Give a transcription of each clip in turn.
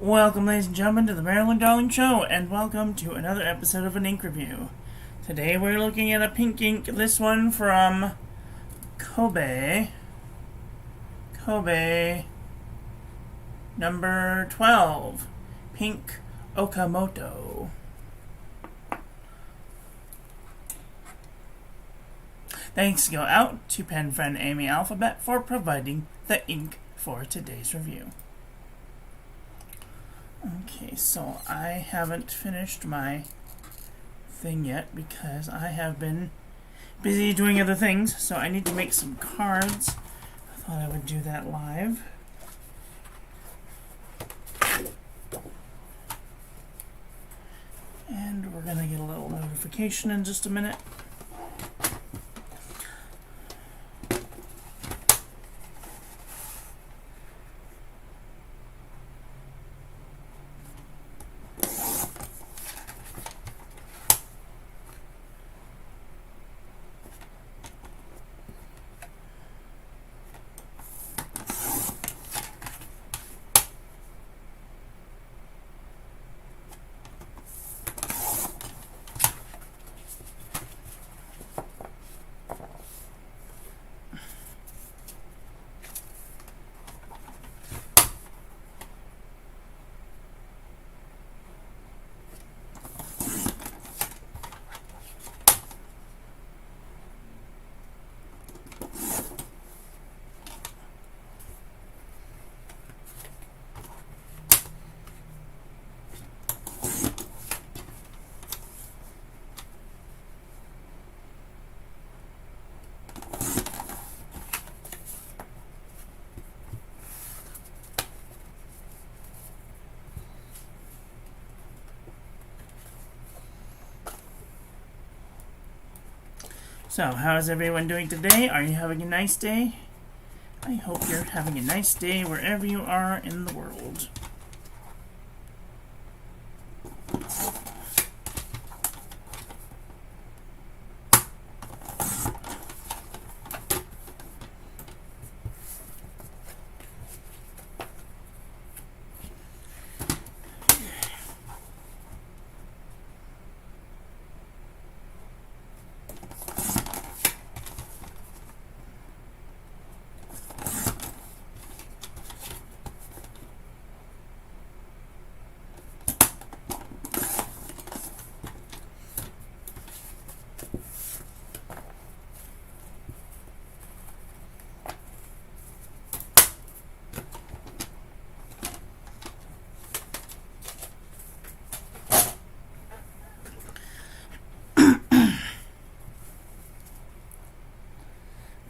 Welcome, ladies and gentlemen, to the Marilyn Darling Show, and welcome to another episode of an ink review. Today we're looking at a pink ink, this one from Kobe number 12, Pink Okamoto. Thanks go out to pen friend Amy Alphabet for providing the ink for today's review. Okay, so I haven't finished my thing yet because I have been busy doing other things, so I need to make some cards. I thought I would do that live. And we're gonna get a little notification in just a minute. So, how is everyone doing today? Are you having a nice day? I hope you're having a nice day wherever you are in the world.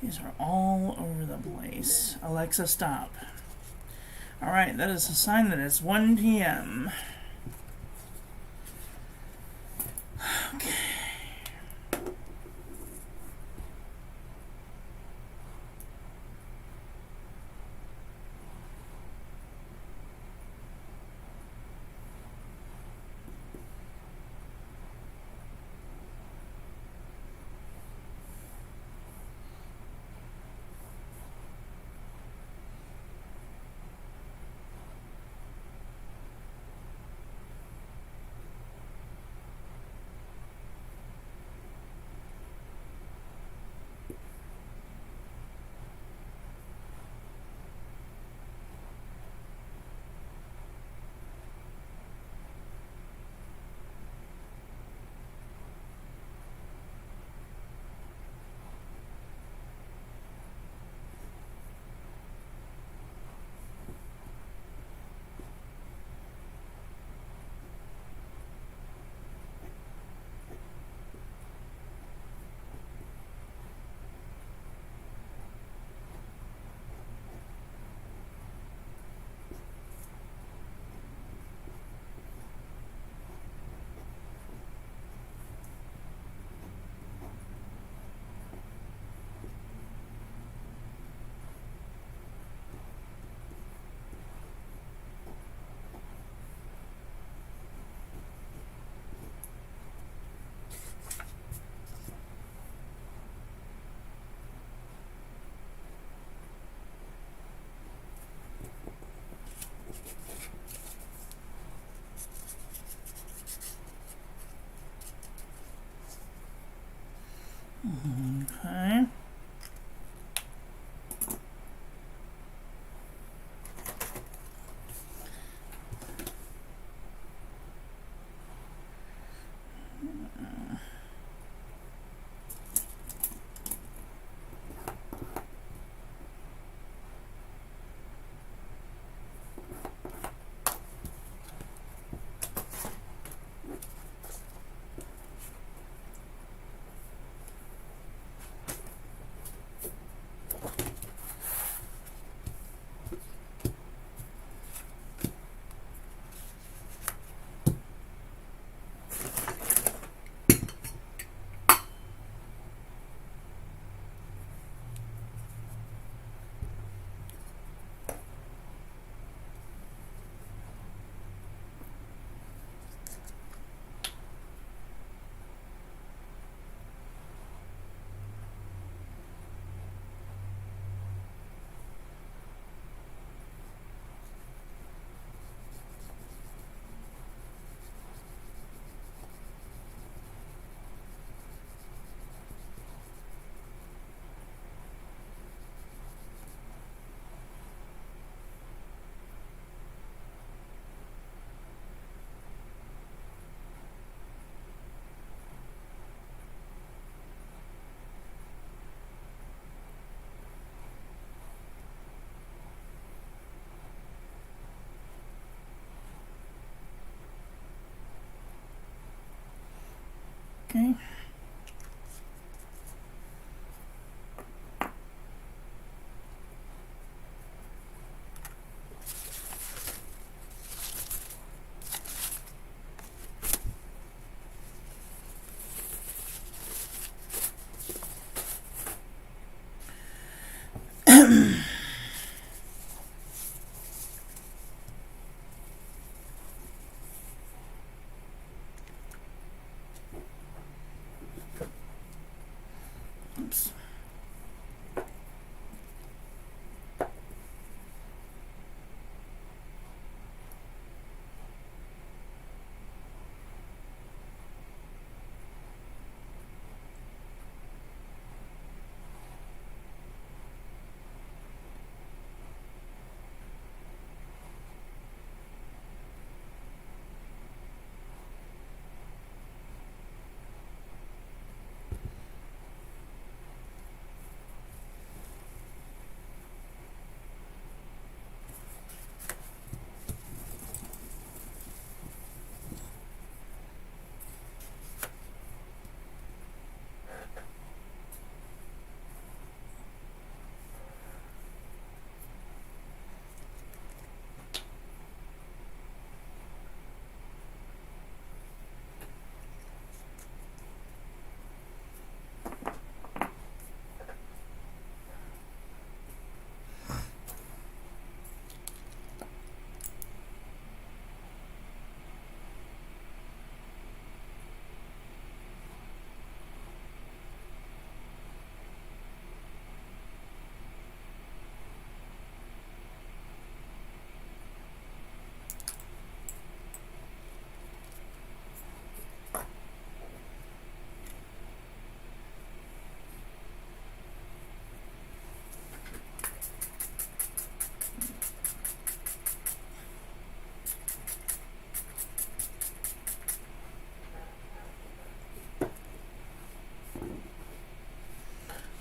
These are all over the place. Alexa, stop. Alright, that is a sign that it's 1 p.m. Okay. Okay. Oops.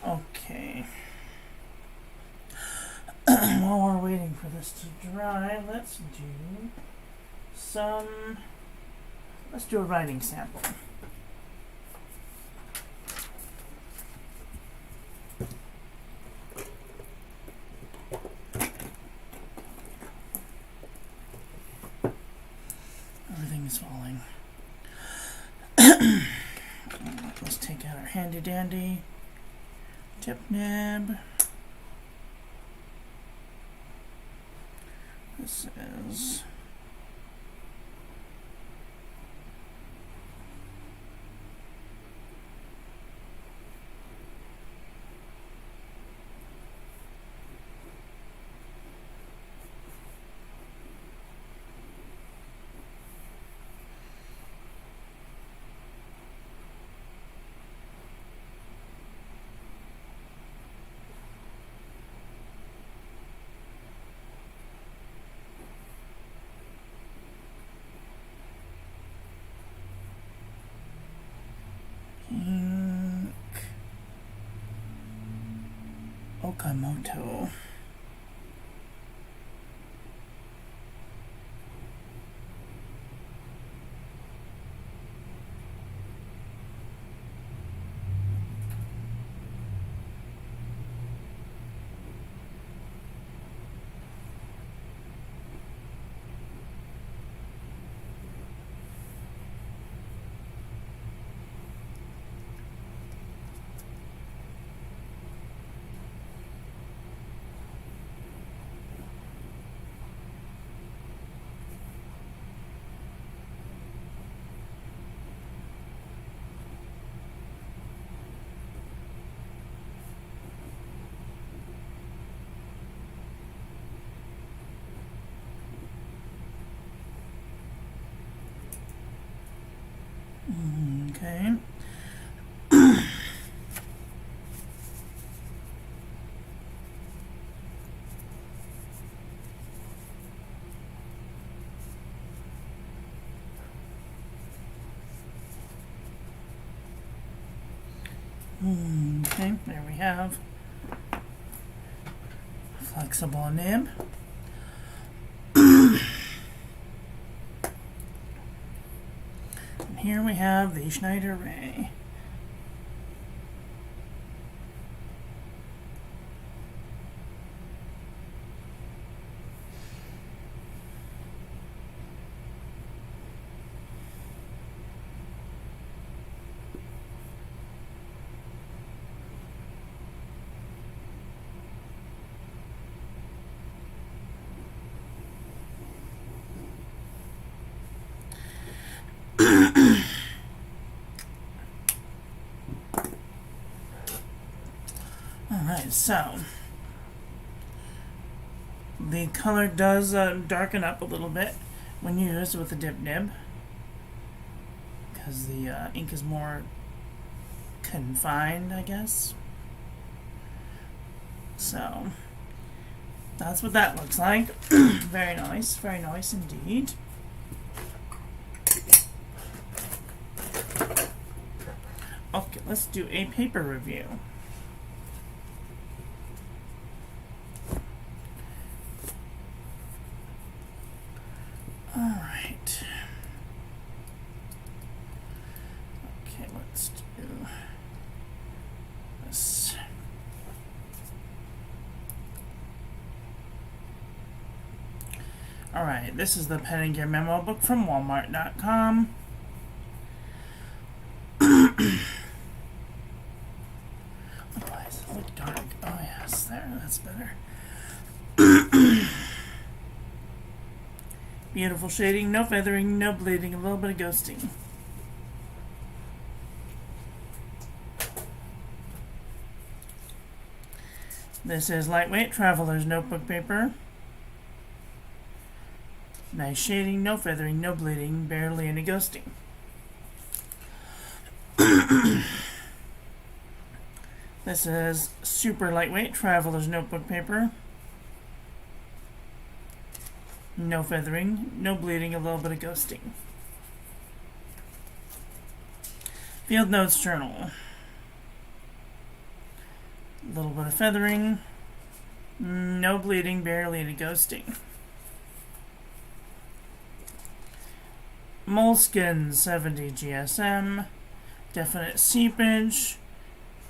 Okay. While we're waiting for this to dry, let's do a writing sample. Everything is falling. Let's take out our handy dandy tip nib. This is Okamoto. Okay. Okay, there we have flexible nib. And here we have the Schneider Ray. Alright, so the color does darken up a little bit when you use it with the dip nib, because the ink is more confined, I guess. So that's what that looks like. Very nice indeed. Okay, let's do a paper review. Alright. Okay, let's do this. Alright, this is the Pen and Gear memo book from Walmart.com. Why does it look dark? Oh yes, there, that's better. Beautiful shading, no feathering, no bleeding, a little bit of ghosting. This is lightweight traveler's notebook paper. Nice shading, no feathering, no bleeding, barely any ghosting. This is super lightweight traveler's notebook paper. No feathering, no bleeding, a little bit of ghosting. Field Notes Journal. A little bit of feathering, no bleeding, barely any ghosting. Moleskine 70 GSM, definite seepage,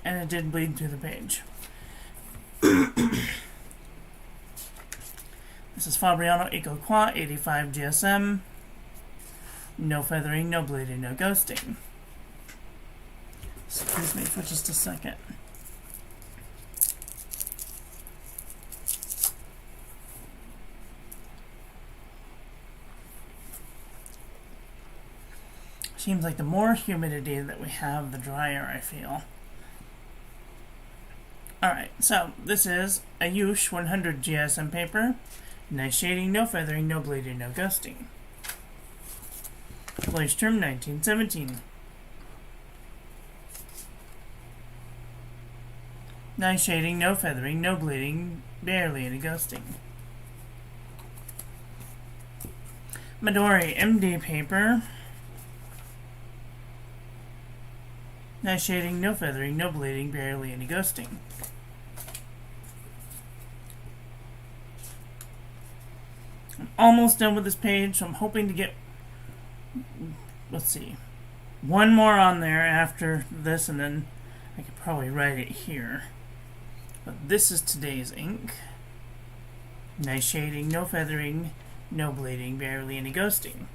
and it did bleed through the page. This is Fabriano Eco Qua 85 GSM. No feathering, no bleeding, no ghosting. Excuse me for just a second. Seems like the more humidity that we have, the drier I feel. Alright, so this is a Yush 100 GSM paper. Nice shading, no feathering, no bleeding, no ghosting. Place term 1917. Nice shading, no feathering, no bleeding, barely any ghosting. Midori MD paper. Nice shading, no feathering, no bleeding, barely any ghosting. I'm almost done with this page, so I'm hoping to get, let's see, one more on there after this, and then I could probably write it here. But this is today's ink. Nice shading, no feathering, no bleeding, barely any ghosting.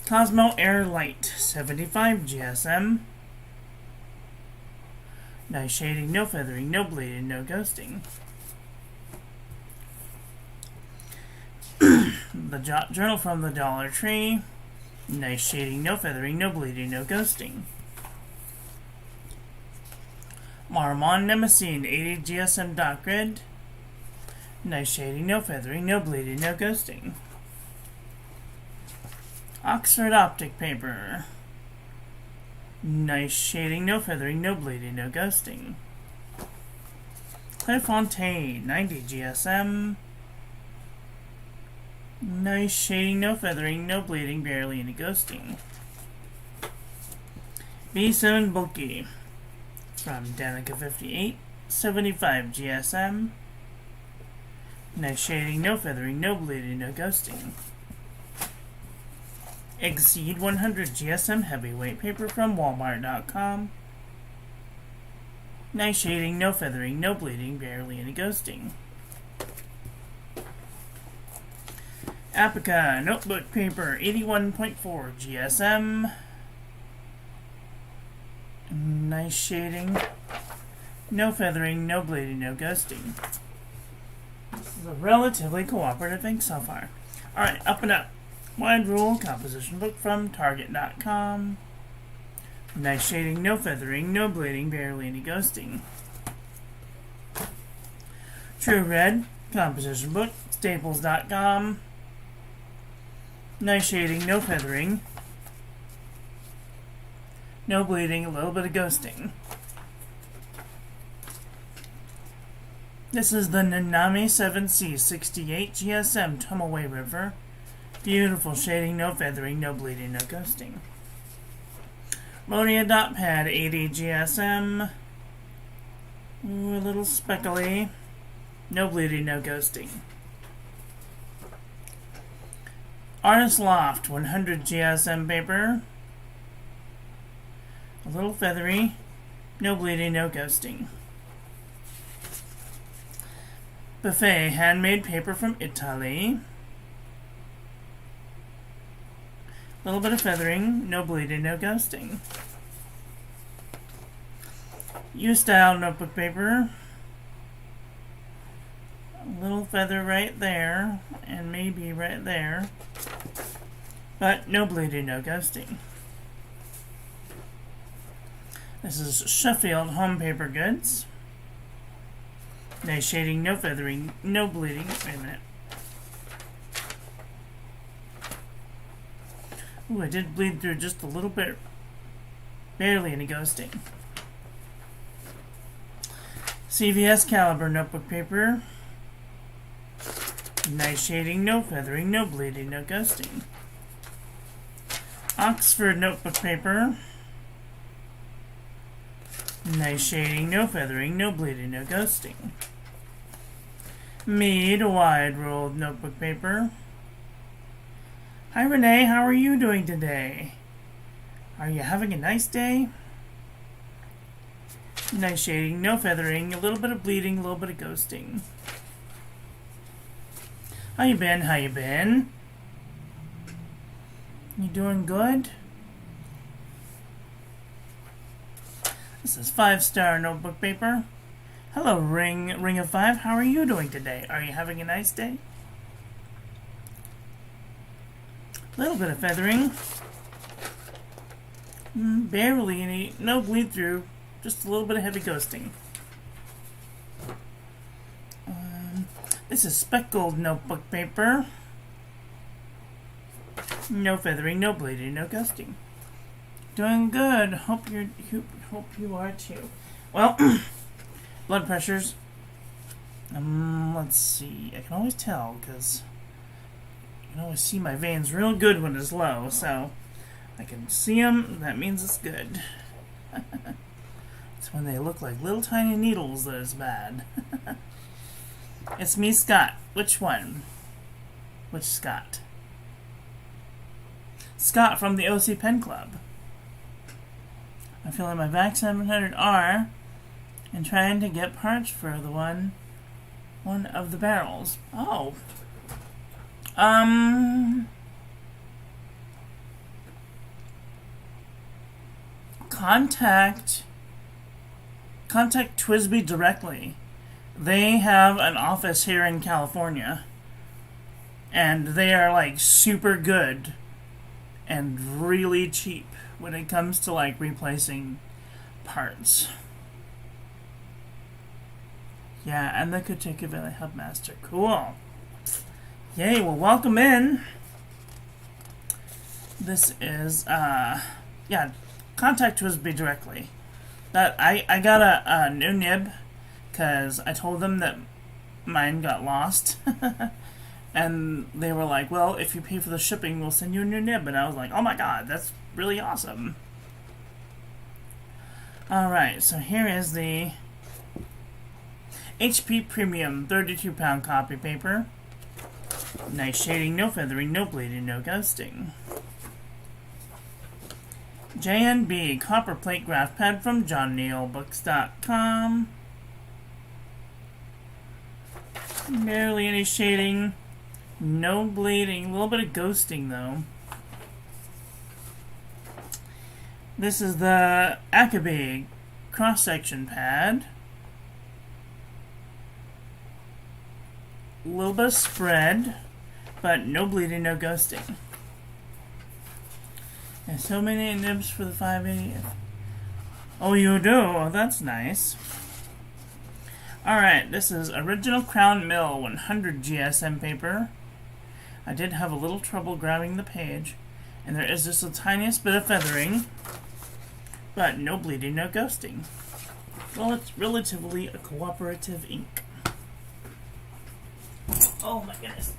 Cosmo Air Light 75 GSM. Nice shading, no feathering, no bleeding, no ghosting. The Jot Journal from the Dollar Tree. Nice shading, no feathering, no bleeding, no ghosting. Marmon Nemesis 80 GSM Dot Grid. Nice shading, no feathering, no bleeding, no ghosting. Oxford Optic paper. Nice shading, no feathering, no bleeding, no ghosting. Clairefontaine 90 GSM. Nice shading, no feathering, no bleeding, barely any ghosting. B7 Bulky from Danica 58, 75 GSM. Nice shading, no feathering, no bleeding, no ghosting. Exceed 100 GSM heavyweight paper from Walmart.com. Nice shading, no feathering, no bleeding, barely any ghosting. Apica notebook paper, 81.4 GSM. Nice shading, no feathering, no bleeding, no ghosting. This is a relatively cooperative ink so far. Alright, up and up. Wide Rule composition book from Target.com. Nice shading, no feathering, no bleeding, barely any ghosting. True Red composition book, Staples.com. Nice shading, no feathering, no bleeding, a little bit of ghosting. This is the Nanami 7C 68 GSM Tomoe River. Beautiful shading, no feathering, no bleeding, no ghosting. Monia Dot Pad 80 GSM. Ooh, a little speckly. No bleeding, no ghosting. Artist Loft 100 GSM paper. A little feathery. No bleeding, no ghosting. Buffet handmade paper from Italy. A little bit of feathering, no bleeding, no ghosting. U-Style notebook paper. A little feather right there, and maybe right there. But no bleeding, no ghosting. This is Sheffield Home Paper Goods. Nice shading, no feathering, no bleeding. Wait a minute. Ooh, I did bleed through just a little bit. Barely any ghosting. CVS Caliber notebook paper. Nice shading, no feathering, no bleeding, no ghosting. Oxford notebook paper. Nice shading, no feathering, no bleeding, no ghosting. Mead Wide Rolled notebook paper. Hi Renee, how are you doing today? Are you having a nice day? Nice shading, no feathering, a little bit of bleeding, a little bit of ghosting. How you been? How you been? You doing good? This is 5-star notebook paper. Hello, Ring of 5. How are you doing today? Are you having a nice day? A little bit of feathering. Barely any, no bleed through. Just a little bit of heavy ghosting. This is speckled notebook paper. No feathering, no bleeding, no ghosting. Doing good. Hope you are too. Well, blood pressures. Let's see. I can always tell because you can always see my veins real good when it's low. So I can see them. That means it's good. It's when they look like little tiny needles that is bad. It's me, Scott. Which one? Which Scott? Scott from the OC Pen Club. I'm filling my VAC 700R and trying to get parts for the one of the barrels. Oh. Contact Twisby directly. They have an office here in California, and they are like super good and really cheap when it comes to like replacing parts. Yeah, and the Kotuka Valley Hubmaster. Cool. Yay, well, welcome in. This is, yeah, contact Twisby directly. That I got a new nib because I told them that mine got lost. And they were like, well, if you pay for the shipping, we'll send you a new nib. And I was like, oh my god, that's really awesome. Alright, so here is the HP Premium 32-pound copy paper. Nice shading, no feathering, no bleeding, no ghosting. J&B copper plate graph pad from johnneilbooks.com. Barely any shading. No bleeding. A little bit of ghosting though. This is the Akabe cross-section pad. A little bit of spread, but no bleeding, no ghosting. And so many nibs for the 580. Oh, you do? Oh, that's nice. Alright, this is original Crown Mill 100 GSM paper. I did have a little trouble grabbing the page, and there is just the tiniest bit of feathering, but no bleeding, no ghosting. Well, it's relatively a cooperative ink. Oh my goodness.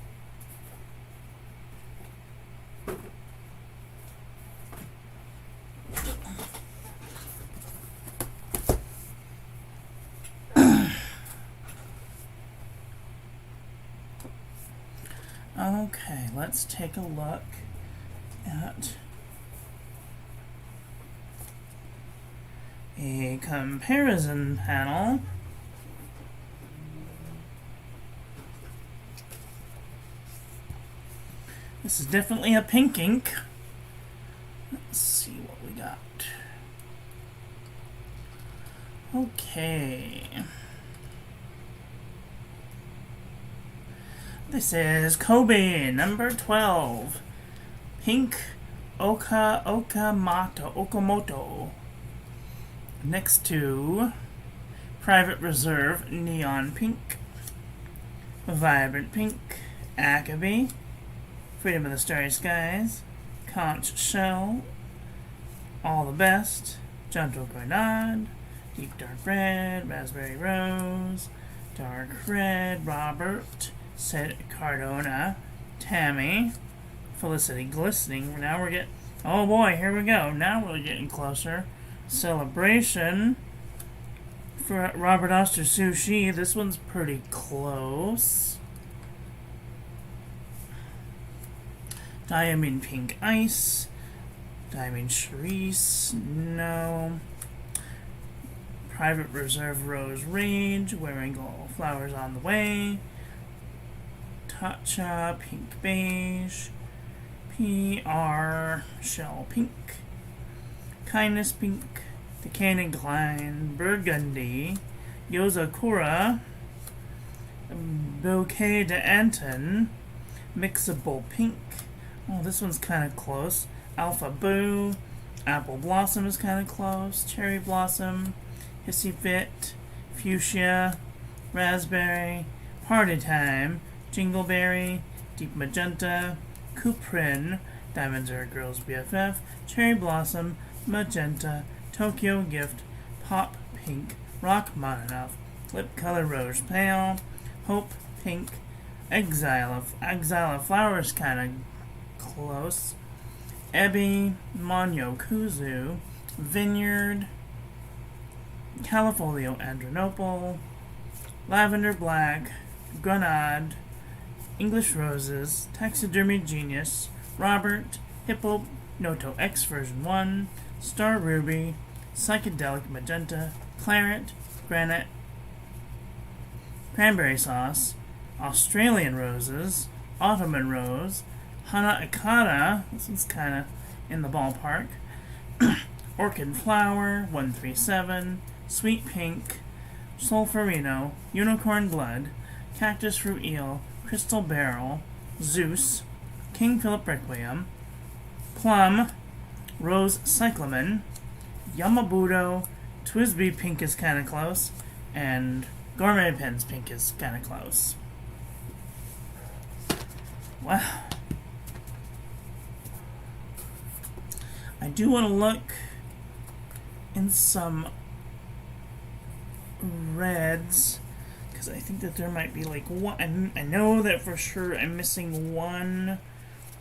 Okay, let's take a look at a comparison panel. This is definitely a pink ink. Let's see what we got. Okay. This is Kobe number 12. Pink Okamoto. Next to Private Reserve Neon Pink. Vibrant Pink Akabe. Freedom of the Starry Skies. Conch Shell. All the Best. Gentle Grenade. Deep Dark Red. Raspberry Rose. Dark Red. Robert. Said Cardona, Tammy, Felicity Glistening. Now we're getting, oh boy, here we go. Now we're getting closer. Celebration for Robert Oster Sushi. This one's pretty close. Diamond Pink Ice, Diamond Charisse, no. Private Reserve Rose Rage, Wearing Gold Flowers on the Way. Tatcha, Pink Beige, PR, Shell Pink, Kindness Pink, Decaying Incline, Burgundy, Yozakura, Bouquet de Anton, Mixable Pink. Oh, this one's kind of close. Alpha Boo, Apple Blossom is kind of close. Cherry Blossom, Hissy Fit, Fuchsia, Raspberry, Party Time, Jingleberry, Deep Magenta, Cuprin, Diamonds Are a Girl's BFF, Cherry Blossom, Magenta, Tokyo Gift, Pop Pink, Rachmaninoff, Lip Color Rose Pale, Hope Pink, Exile of Flowers kind of close, Ebby, Monyo Kuzu, Vineyard, Califolio Andronople, Lavender Black, Grenade, English Roses, Taxidermy Genius, Robert, Hippo, Noto X version 1, Star Ruby, Psychedelic Magenta, Claret, Granite, Cranberry Sauce, Australian Roses, Ottoman Rose, Hana Akata, this one's kind of in the ballpark, Orchid Flower, 137, Sweet Pink, Solferino, Unicorn Blood, Cactus Fruit Eel, Crystal Barrel, Zeus, King Philip Requiem, Plum, Rose Cyclamen, Yamabudo, Twisby Pink is kind of close, and Gourmet Pens Pink is kind of close. Wow. I do want to look in some reds, because I think that there might be like one. I know that for sure I'm missing one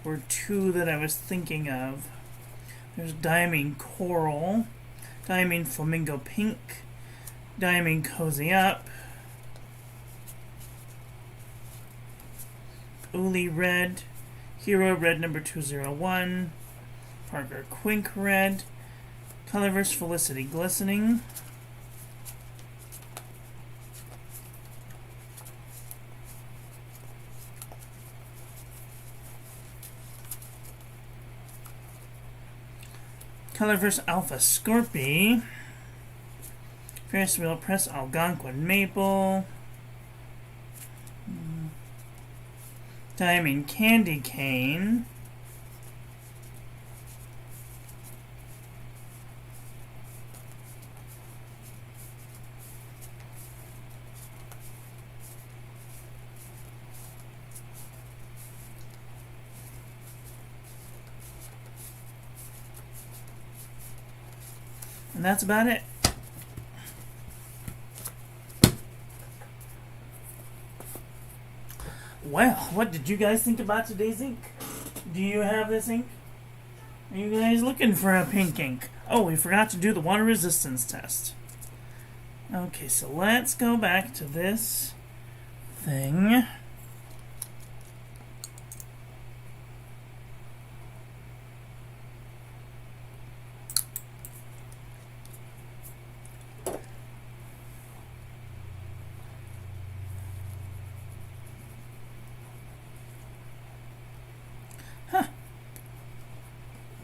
or two that I was thinking of. There's Diamond Coral, Diamond Flamingo Pink, Diamond Cozy Up, Uli Red, Hero Red number 201, Parker Quink Red, Colorverse Felicity, glistening. Colorverse Alpha, Scorpy. Ferris Wheel Press, Algonquin Maple. Diamond Candy Cane. And that's about it. Well, what did you guys think about today's ink? Do you have this ink? Are you guys looking for a pink ink? Oh, we forgot to do the water resistance test. Okay, so let's go back to this thing.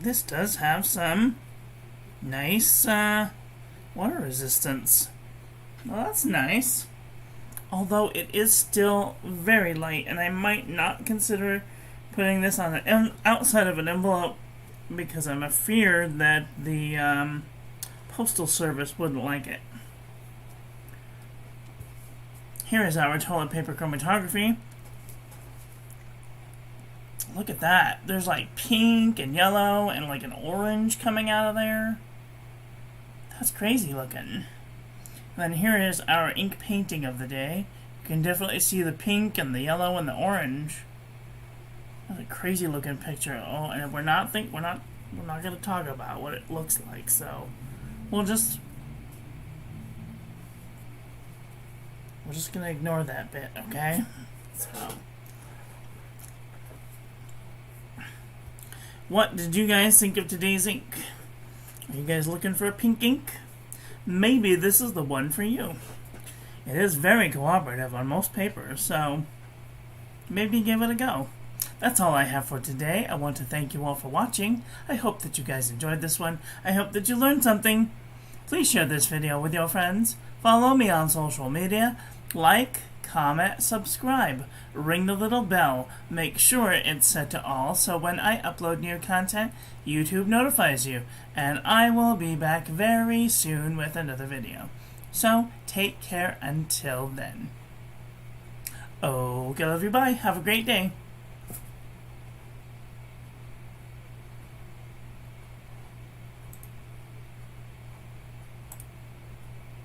This does have some nice water resistance. Well, that's nice. Although it is still very light, and I might not consider putting this on the outside of an envelope because I'm afraid that the postal service wouldn't like it. Here is our toilet paper chromatography. Look at that. There's like pink and yellow and like an orange coming out of there. That's crazy looking. And then here is our ink painting of the day. You can definitely see the pink and the yellow and the orange. That's a crazy looking picture. Oh, and we're not going to talk about what it looks like, so we're just going to ignore that bit, okay? So what did you guys think of today's ink? Are you guys looking for a pink ink? Maybe this is the one for you. It is very cooperative on most papers, so maybe give it a go. That's all I have for today. I want to thank you all for watching. I hope that you guys enjoyed this one. I hope that you learned something. Please share this video with your friends. Follow me on social media. Like, comment, subscribe, ring the little bell, make sure it's set to all so when I upload new content, YouTube notifies you, and I will be back very soon with another video. So, take care until then. Okay, love you, bye. Have a great day.